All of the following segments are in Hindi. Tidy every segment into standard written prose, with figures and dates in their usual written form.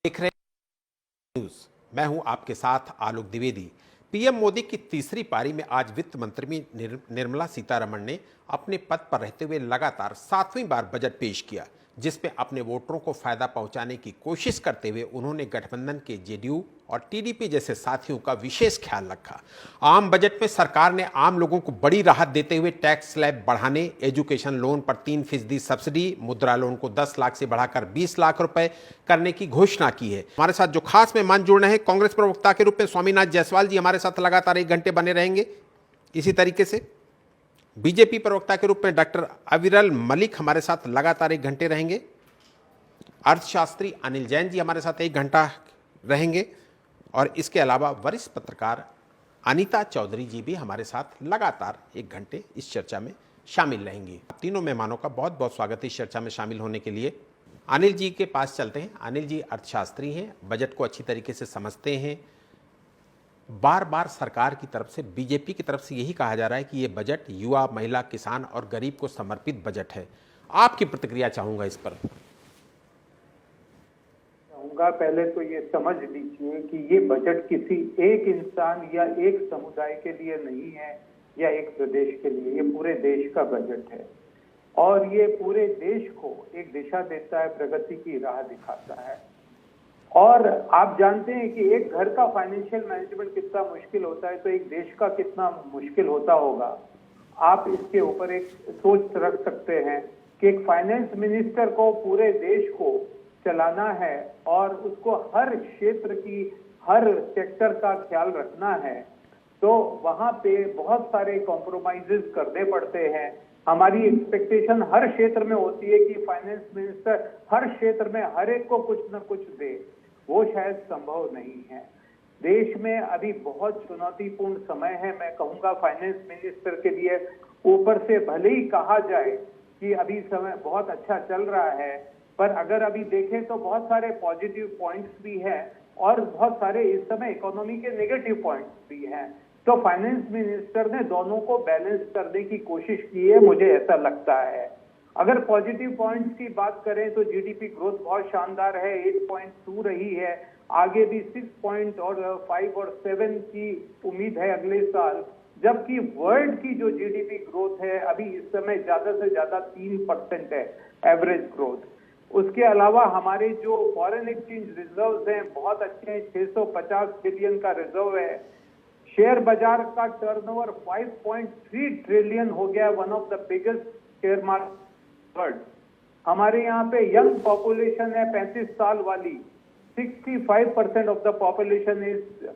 देख रहे हैं न्यूज। मैं हूं आपके साथ आलोक द्विवेदी। पीएम मोदी की तीसरी पारी में आज वित्त मंत्री निर्मला सीतारमण ने अपने पद पर रहते हुए लगातार 7वीं बार बजट पेश किया, जिसमें अपने वोटरों को फायदा पहुंचाने की कोशिश करते हुए उन्होंने गठबंधन के जेडीयू और टीडीपी जैसे साथियों का विशेष ख्याल रखा। आम बजट में सरकार ने आम लोगों को बड़ी राहत देते हुए टैक्स स्लैब बढ़ाने, एजुकेशन लोन पर 3% सब्सिडी, मुद्रा लोन को 10 लाख से बढ़ाकर 20 लाख रुपए करने की घोषणा की है। हमारे साथ जो खास मेहमान जुड़ रहे हैं, कांग्रेस प्रवक्ता के रूप में स्वामीनाथ जायसवाल जी हमारे साथ लगातार 1 घंटे बने रहेंगे। इसी तरीके से बीजेपी प्रवक्ता के रूप में डॉक्टर अविरल मलिक हमारे साथ लगातार 1 घंटे रहेंगे। अर्थशास्त्री अनिल जैन जी हमारे साथ 1 घंटा रहेंगे और इसके अलावा वरिष्ठ पत्रकार अनीता चौधरी जी भी हमारे साथ लगातार 1 घंटे इस चर्चा में शामिल रहेंगी। तीनों मेहमानों का बहुत बहुत स्वागत है इस चर्चा में शामिल होने के लिए। अनिल जी के पास चलते हैं। अनिल जी अर्थशास्त्री हैं, बजट को अच्छी तरीके से समझते हैं। बार बार सरकार की तरफ से, बीजेपी की तरफ से यही कहा जा रहा है कि ये बजट युवा, महिला, किसान और गरीब को समर्पित बजट है। आपकी प्रतिक्रिया चाहूंगा इस पर। पहले तो ये समझ लीजिए कि ये बजट किसी एक इंसान या एक समुदाय के लिए नहीं है या एक प्रदेश के लिए, ये पूरे देश का बजट है और ये पूरे देश को एक दिशा देता है, प्रगति की राह दिखाता है। और आप जानते हैं कि एक घर का फाइनेंशियल मैनेजमेंट कितना मुश्किल होता है, तो एक देश का कितना मुश्किल होता होगा। आप इसके ऊपर एक सोच रख सकते हैं कि एक फाइनेंस मिनिस्टर को पूरे देश को चलाना है और उसको हर क्षेत्र की, हर सेक्टर का ख्याल रखना है, तो वहां पे बहुत सारे कॉम्प्रोमाइजेस करने पड़ते हैं। हमारी एक्सपेक्टेशन हर क्षेत्र में होती है कि फाइनेंस मिनिस्टर हर क्षेत्र में हर एक को कुछ न कुछ दे, वो शायद संभव नहीं है। देश में अभी बहुत चुनौतीपूर्ण समय है, मैं कहूंगा फाइनेंस मिनिस्टर के लिए। ऊपर से भले ही कहा जाए कि अभी समय बहुत अच्छा चल रहा है, पर अगर अभी देखें तो बहुत सारे पॉजिटिव पॉइंट्स भी हैं और बहुत सारे इस समय इकोनॉमी के नेगेटिव पॉइंट्स भी हैं। तो फाइनेंस मिनिस्टर ने दोनों को बैलेंस करने की कोशिश की है, मुझे ऐसा लगता है। अगर पॉजिटिव पॉइंट्स की बात करें तो जीडीपी ग्रोथ बहुत शानदार है, 8.2 रही है, आगे भी 6.5 और 7 की उम्मीद है अगले साल। जबकि वर्ल्ड की जो जीडीपी ग्रोथ है अभी इस समय ज्यादा से ज्यादा 3% है एवरेज ग्रोथ। उसके अलावा हमारे जो फॉरेन एक्सचेंज रिजर्व्स हैं बहुत अच्छे हैं, 650 बिलियन का रिजर्व है। शेयर बाजार का टर्नओवर 5.3 ट्रिलियन हो गया, one of the biggest share market world. हमारे यहाँ पे यंग पॉपुलेशन है 35 साल वाली, 65% of the population is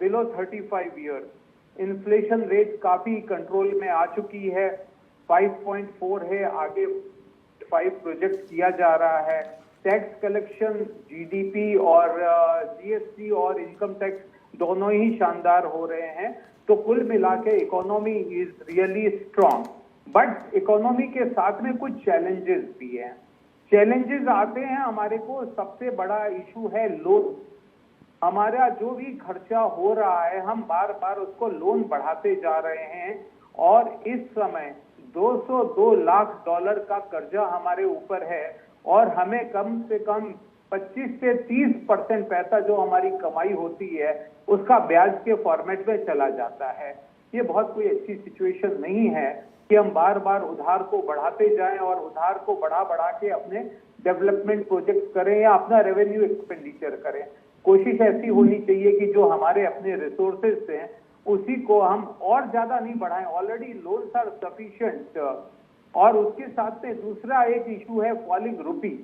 below 35 years. Inflation rate काफी कंट्रोल में आ चुकी है, 5.4 है, आगे 5 प्रोजेक्ट किया जा रहा है। टैक्स कलेक्शन, जीडीपी और जीएसटी और इनकम टैक्स दोनों ही शानदार हो रहे हैं। तो कुल मिला के economy is really strong. But economy के साथ में कुछ चैलेंजेस भी हैं। चैलेंजेस आते हैं हमारे को, सबसे बड़ा इशू है लोन। हमारा जो भी खर्चा हो रहा है हम बार बार उसको लोन बढ़ाते जा रहे हैं और इस समय $202 लाख का कर्जा हमारे ऊपर है और हमें कम से कम 25 से 30% पैसा जो हमारी कमाई होती है उसका ब्याज के फॉर्मेट में चला जाता है। ये बहुत कोई अच्छी सिचुएशन नहीं है कि हम बार बार उधार को बढ़ाते जाएं और उधार को बढ़ा बढ़ा के अपने डेवलपमेंट प्रोजेक्ट करें या अपना रेवेन्यू एक्सपेंडिचर करें। कोशिश ऐसी होनी चाहिए कि जो हमारे अपने रिसोर्सेज हैं उसी को हम और ज्यादा नहीं बढ़ाएं, ऑलरेडी लोन्स आर सफिशिएंट। और उसके साथ में दूसरा एक इशू है फॉलिंग रूपी।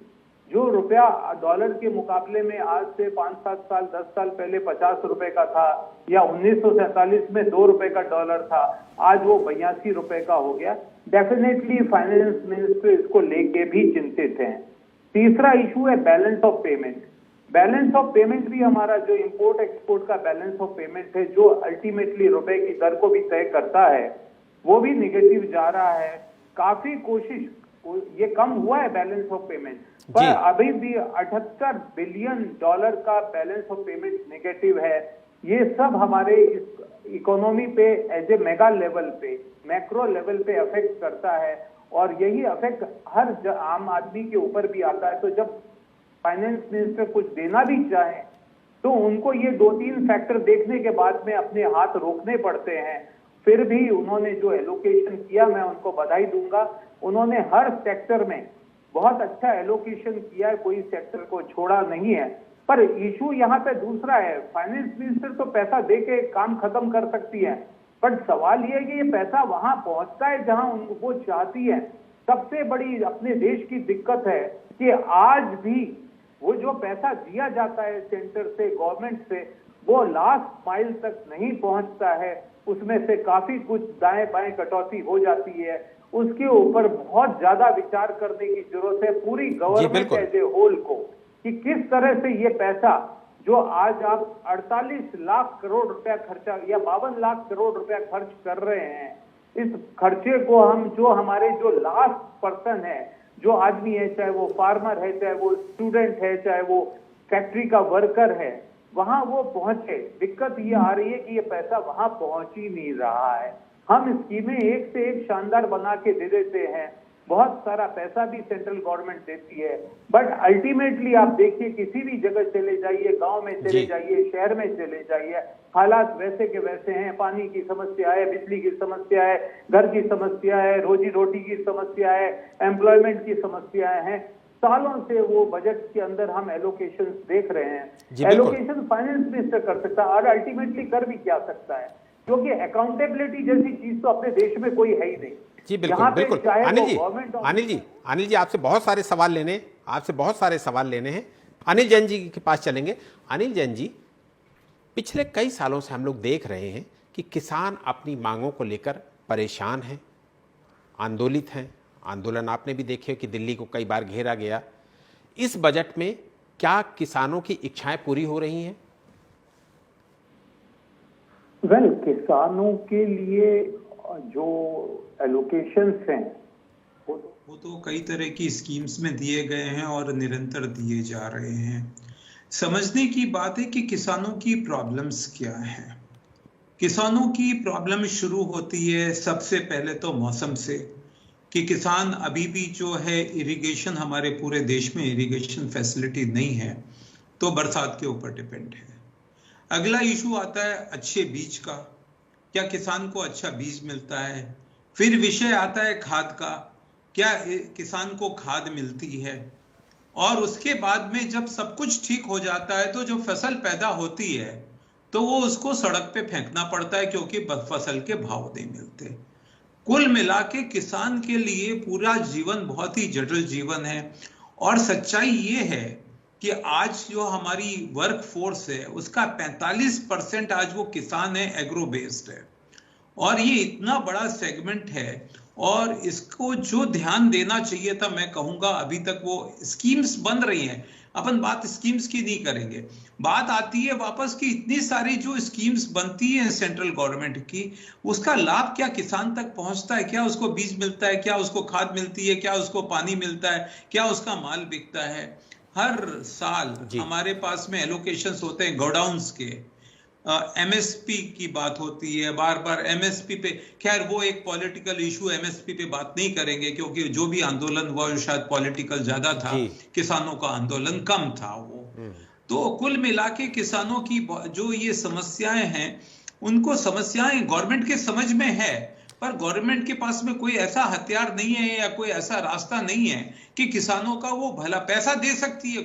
जो रुपया डॉलर के मुकाबले में आज से 5-7 साल 10 साल पहले 50 रुपए का था या 1947 में 2 रुपए का डॉलर था, आज वो 82 रुपए का हो गया। डेफिनेटली फाइनेंस मिनिस्टर इसको लेके भी चिंतित हैं। तीसरा इशू है balance of payment. Balance of payment भी हमारा जो इंपोर्ट एक्सपोर्ट का बैलेंस ऑफ पेमेंट है, जो अल्टीमेटली रुपए की दर को भी तय करता है, वो भी निगेटिव जा रहा है। काफी कोशिश, ये कम हुआ है बैलेंस ऑफ पेमेंट, पर अभी भी $78 बिलियन का बैलेंस ऑफ पेमेंट नेगेटिव है। ये सब हमारे इस इकोनॉमी पे एज ए मेगा लेवल पे, मैक्रो लेवल पे अफेक्ट करता है और यही अफेक्ट हर आम आदमी के ऊपर भी आता है। तो जब फाइनेंस मिनिस्टर कुछ देना भी चाहें तो उनको ये 2-3 फैक्टर देखने के बाद में अपने हाथ रोकने पड़ते हैं। फिर भी उन्होंने जो एलोकेशन किया, मैं उनको बधाई दूंगा। उन्होंने हर सेक्टर में बहुत अच्छा एलोकेशन किया है, कोई सेक्टर को छोड़ा नहीं है। पर इशू यहाँ पे दूसरा है, फाइनेंस मिनिस्टर तो पैसा दे के काम खत्म कर सकती है, पर सवाल ये है कि ये पैसा वहां पहुंचता है जहां वो चाहती है। सबसे बड़ी अपने देश की दिक्कत है कि आज भी वो जो पैसा दिया जाता है सेंटर से, गवर्नमेंट से, वो लास्ट माइल तक नहीं पहुंचता है। उसमें से काफी कुछ दाएं बाएं कटौती हो जाती है। उसके ऊपर बहुत ज्यादा विचार करने की जरूरत है पूरी गवर्नमेंट एज ए होल को, कि किस तरह से ये पैसा जो आज आप 48 लाख करोड़ रुपया खर्चा या 52 लाख करोड़ रुपया खर्च कर रहे हैं, इस खर्चे को हम जो हमारे जो लास्ट पर्सन है, जो आदमी है, चाहे वो फार्मर है, चाहे वो स्टूडेंट है, चाहे वो फैक्ट्री का वर्कर है, वहां वो पहुंचे। दिक्कत ये आ रही है कि ये पैसा वहां पहुंच ही नहीं रहा है। हम स्कीमें एक से एक शानदार बना के दे देते हैं, बहुत सारा पैसा भी सेंट्रल गवर्नमेंट देती है, बट अल्टीमेटली आप देखिए किसी भी जगह चले जाइए, गांव में चले जाइए, शहर में चले जाइए, हालात वैसे के वैसे हैं। पानी की समस्या है, बिजली की समस्या है, घर की समस्या है, रोजी रोटी की समस्या है, एम्प्लॉयमेंट की समस्याएं हैं। सालों से वो बजट के अंदर हम एलोकेशन देख रहे हैं। एलोकेशन फाइनेंस मिनिस्टर कर सकता है और अल्टीमेटली कर भी क्या सकता है, क्योंकि अकाउंटेबिलिटी जैसी चीज तो अपने देश में कोई है ही नहीं। जी बिल्कुल बिल्कुल। अनिल जी आपसे बहुत सारे सवाल लेने हैं। अनिल जैन जी के पास चलेंगे। अनिल जैन जी, पिछले कई सालों से हम लोग देख रहे हैं कि किसान अपनी मांगों को लेकर परेशान हैं, आंदोलित हैं। आंदोलन आपने भी देखे कि दिल्ली को कई बार घेरा गया। इस बजट में क्या किसानों की इच्छाएं पूरी हो रही हैं? किसानों के लिए जो एलोकेशंस हैं वो तो कई तरह की स्कीम्स में दिए गए हैं और निरंतर दिए जा रहे हैं। समझने की बात है कि किसानों की प्रॉब्लम्स क्या हैं। किसानों की प्रॉब्लम शुरू होती है सबसे पहले तो मौसम से, कि किसान अभी भी जो है इरिगेशन, हमारे पूरे देश में इरिगेशन फैसिलिटी नहीं है, तो बरसात के ऊपर डिपेंड है। अगला इशू आता है अच्छे बीज का, क्या किसान को अच्छा बीज मिलता है। फिर विषय आता है खाद का, क्या किसान को खाद मिलती है। और उसके बाद में जब सब कुछ ठीक हो जाता है तो जो फसल पैदा होती है तो वो उसको सड़क पे फेंकना पड़ता है, क्योंकि फसल के भाव नहीं मिलते। कुल मिला के किसान के लिए पूरा जीवन बहुत ही जटिल जीवन है। और सच्चाई ये है कि आज जो हमारी वर्क फोर्स है उसका 45% आज वो किसान है, एग्रो बेस्ड है। और ये इतना बड़ा सेगमेंट है और इसको जो ध्यान देना चाहिए था, मैं कहूंगा अभी तक वो स्कीम्स बन रही हैं। अपन बात स्कीम्स की नहीं करेंगे, बात आती है वापस कि इतनी सारी जो स्कीम्स बनती हैं सेंट्रल गवर्नमेंट की, उसका लाभ क्या किसान तक पहुंचता है? क्या उसको बीज मिलता है? क्या उसको खाद मिलती है? क्या उसको पानी मिलता है? क्या उसका माल बिकता है? हर साल हमारे पास में एलोकेशंस होते हैं गोडाउन्स के, एमएसपी की बात होती है बार बार एमएसपी पे। खैर वो एक पॉलिटिकल इशू, एमएसपी पे बात नहीं करेंगे, क्योंकि जो भी आंदोलन हुआ शायद पॉलिटिकल ज्यादा था, किसानों का आंदोलन कम था वो। तो कुल मिला के किसानों की जो ये समस्याएं हैं, उनको समस्याएं गवर्नमेंट के समझ में है, पर गवर्नमेंट के पास में कोई ऐसा हथियार नहीं है या कोई ऐसा रास्ता नहीं है कि किसानों का वो भला। पैसा दे सकती है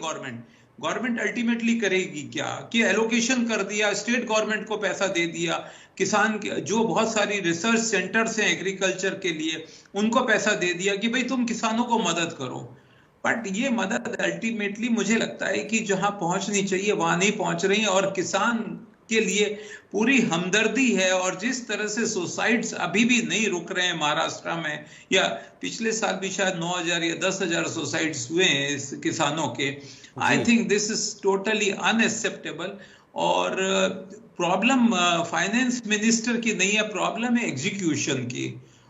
गवर्नमेंट अल्टीमेटली करेगी क्या कि एलोकेशन कर दिया, स्टेट गवर्नमेंट को पैसा दे दिया, किसान जो बहुत सारी रिसर्च सेंटर्स हैं एग्रीकल्चर के लिए उनको पैसा दे दिया कि भाई तुम किसानों को मदद करो। बट ये मदद अल्टीमेटली मुझे लगता है कि जहां पहुंचनी चाहिए वहां नहीं पहुंच रही है। और किसान के लिए पूरी हमदर्दी है। और जिस तरह से सुसाइड्स अभी भी नहीं रुक रहे हैं महाराष्ट्र में, या पिछले साल भी शायद 9,000 या 10,000 सुसाइड्स हुए हैं इस किसानों के, I think this is totally unacceptable. और प्रॉब्लम फाइनेंस मिनिस्टर की नहीं है, प्रॉब्लम है एग्जीक्यूशन की,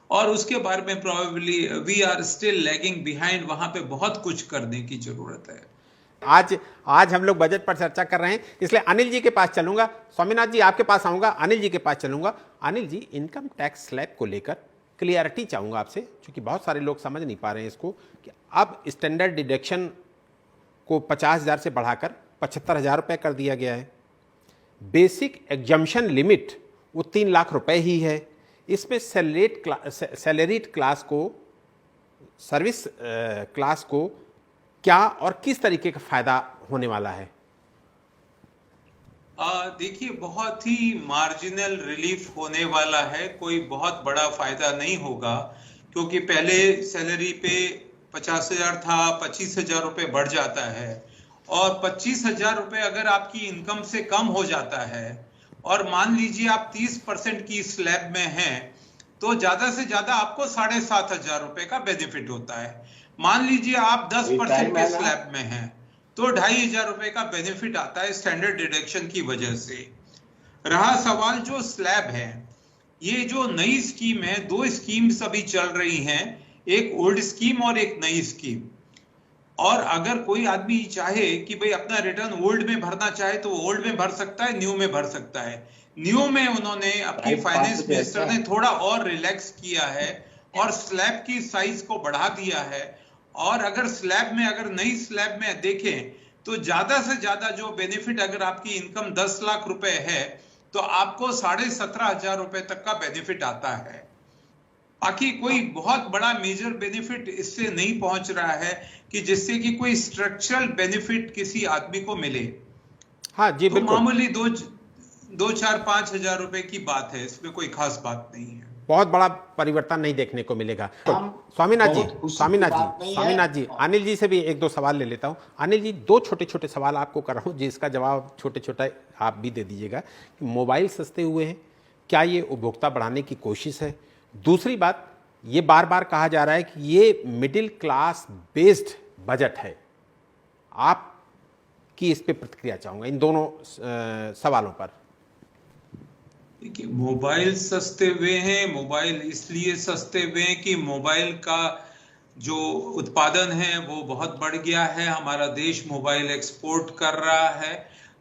और उसके बारे में probably we are still lagging behind. वहां पे बहुत कुछ करने की जरूरत है। आज हम लोग बजट पर चर्चा कर रहे हैं, इसलिए अनिल जी के पास चलूंगा। स्वामीनाथ जी आपके पास आऊंगा, अनिल जी के पास चलूंगा। Anil ji, income tax slab को लेकर क्लियरिटी चाहूंगा आपसे, क्योंकि बहुत सारे लोग समझ नहीं पा रहे हैं इसको, कि अब स्टैंडर्ड डिडक्शन को 50,000 से बढ़ाकर 75,000 रुपये कर दिया गया है। बेसिक एग्जम्पशन लिमिट वो 3 लाख रुपए ही है। इसमें सैलरीड क्लास को, सर्विस क्लास को क्या और किस तरीके का फायदा होने वाला है? देखिए, बहुत ही मार्जिनल रिलीफ होने वाला है, कोई बहुत बड़ा फायदा नहीं होगा, क्योंकि पहले सैलरी पे 50,000 था, 25,000 रुपये बढ़ जाता है। और 25,000 रुपये अगर आपकी इनकम से कम हो जाता है और मान लीजिए आप 30% की स्लैब में हैं, तो ज्यादा से ज्यादा आपको 7,500 रुपये का बेनिफिट होता है। मान लीजिए आप 10% के स्लैब में हैं, तो 2,500 रुपये का बेनिफिट आता है स्टैंडर्ड डिडक्शन की वजह से। रहा सवाल जो स्लैब है, ये जो नई स्कीम है, 2 स्कीम्स अभी चल रही हैं, एक ओल्ड स्कीम और एक नई स्कीम। और अगर कोई आदमी चाहे कि भाई अपना रिटर्न ओल्ड में भरना चाहे तो ओल्ड में भर सकता है, न्यू में भर सकता है। न्यू में उन्होंने अपनी फाइनेंस मिनिस्टर ने थोड़ा और रिलैक्स किया है और स्लैब की साइज को बढ़ा दिया है। और अगर स्लैब में, अगर नई स्लैब में देखें तो ज्यादा से ज्यादा जो बेनिफिट, अगर आपकी इनकम 10 लाख रुपए है तो आपको 17,500 रुपए तक का बेनिफिट आता है। बाकी कोई बहुत बड़ा मेजर बेनिफिट इससे नहीं पहुंच रहा है कि जिससे कि कोई स्ट्रक्चरल बेनिफिट किसी आदमी को मिले। हाँ जी, तो बिल्कुल। मामूली 2-4-5 हजार रुपए की बात है, इसमें कोई खास बात नहीं है, बहुत बड़ा परिवर्तन नहीं देखने को मिलेगा। तो स्वामीनाथ जी, अनिल जी से भी 1-2 सवाल ले लेता हूं। अनिल जी, 2 छोटे-छोटे सवाल आपको कर रहा हूं, जिसका जवाब छोटे-छोटे आप भी दे दीजिएगा। मोबाइल सस्ते हुए हैं, क्या ये उपभोक्ता बढ़ाने की कोशिश है? दूसरी बात, ये बार बार कहा जा रहा है कि ये मिडिल क्लास बेस्ड बजट है। आपकी इस पे प्रतिक्रिया चाहूंगा, इन दोनों सवालों पर। देखिए, मोबाइल सस्ते हुए हैं, मोबाइल इसलिए सस्ते हुए हैं कि मोबाइल का जो उत्पादन है वो बहुत बढ़ गया है। हमारा देश मोबाइल एक्सपोर्ट कर रहा है,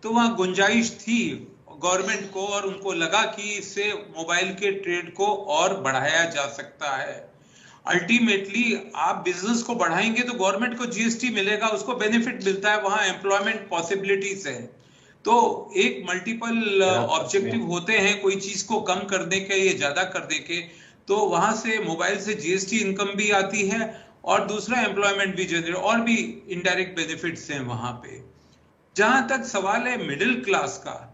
तो वहाँ गुंजाइश थी गवर्नमेंट को, और उनको लगा कि इससे मोबाइल के ट्रेड को और बढ़ाया जा सकता है। अल्टीमेटली आप बिजनेस को बढ़ाएंगे तो गवर्नमेंट को जीएसटी मिलेगा, उसको बेनिफिट मिलता है, वहां एम्प्लॉयमेंट पॉसिबिलिटीज है। तो एक मल्टीपल ऑब्जेक्टिव होते हैं कोई चीज को कम करने के या ज्यादा करने के, तो वहां से मोबाइल से जीएसटी इनकम भी आती है और दूसरा एम्प्लॉयमेंट भी जनरेट, और भी इनडायरेक्ट बेनिफिट्स हैं वहां पे। जहां तक सवाल है मिडिल क्लास का,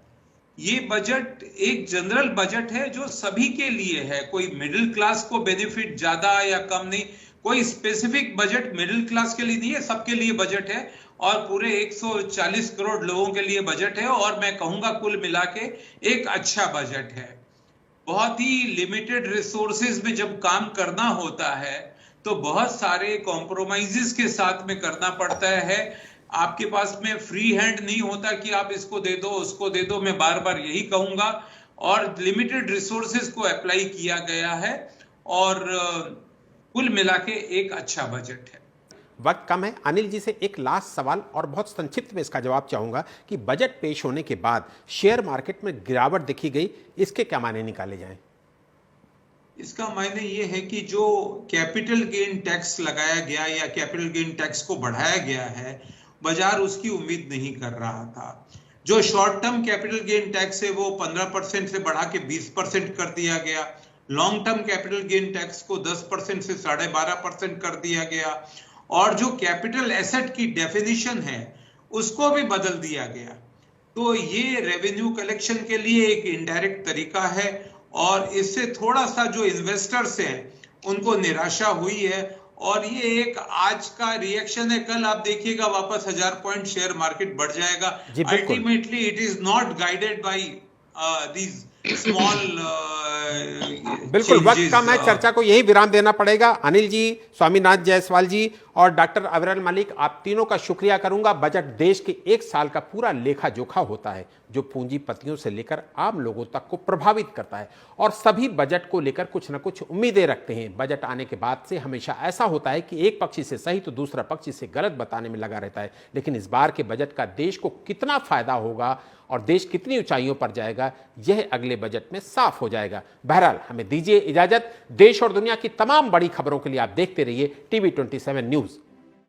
ये बजट एक जनरल बजट है जो सभी के लिए है, कोई मिडिल क्लास को बेनिफिट ज्यादा या कम नहीं, कोई स्पेसिफिक बजट मिडिल क्लास के लिए नहीं है, सबके लिए बजट है और पूरे 140 करोड़ लोगों के लिए बजट है। और मैं कहूंगा कुल मिला के एक अच्छा बजट है। बहुत ही लिमिटेड रिसोर्सेज में जब काम करना होता है तो बहुत सारे कॉम्प्रोमाइजेस के साथ में करना पड़ता है। आपके पास में फ्री हैंड नहीं होता कि आप इसको दे दो उसको दे दो, मैं बार बार यही कहूंगा। और लिमिटेड रिसोर्सेज को अप्लाई किया गया है और कुल मिला के एक अच्छा बजट है। वक्त कम है, अनिल जी से एक लास्ट सवाल और बहुत संक्षिप्त में इसका जवाब चाहूंगा कि बजट पेश होने के बाद शेयर मार्केट में गिरावट देखी गई, इसके क्या मायने निकाले जाएं? इसका मायने ये है कि जो कैपिटल गेन टैक्स लगाया गया या कैपिटल गेन टैक्स को बढ़ाया गया है, बाजार उसकी उम्मीद नहीं कर रहा था। जो short term capital gain tax है वो 15% से बढ़ा के 20% कर दिया गया। Long term capital gain tax को 10% से 12.5% कर दिया गया। और जो कैपिटल एसेट की डेफिनेशन है उसको भी बदल दिया गया। तो ये रेवेन्यू कलेक्शन के लिए एक इनडायरेक्ट तरीका है और इससे थोड़ा सा जो इन्वेस्टर्स हैं उनको निराशा हुई है। और ये एक आज का रिएक्शन है, कल आप देखिएगा वापस 1000 पॉइंट शेयर मार्केट बढ़ जाएगा। Ultimately it is not guided by these small बिल्कुल वक्त कम है, चर्चा को यही विराम देना पड़ेगा। अनिल जी, स्वामीनाथ जायसवाल जी और डॉक्टर अविरल मलिक, आप तीनों का शुक्रिया करूंगा। बजट देश के 1 साल का पूरा लेखा जोखा होता है जो पूंजीपतियों से लेकर आम लोगों तक को प्रभावित करता है और सभी बजट को लेकर कुछ न कुछ उम्मीदें रखते हैं। बजट आने के बाद से हमेशा ऐसा होता है कि एक पक्ष इसे सही तो दूसरा पक्ष इसे गलत बताने में लगा रहता है, लेकिन इस बार के बजट का देश को कितना फायदा होगा और देश कितनी ऊंचाइयों पर जाएगा यह अगले बजट में साफ हो जाएगा। बहरहाल हमें दीजिए इजाजत। देश और दुनिया की तमाम बड़ी खबरों के लिए आप देखते रहिए TV 27 न्यूज।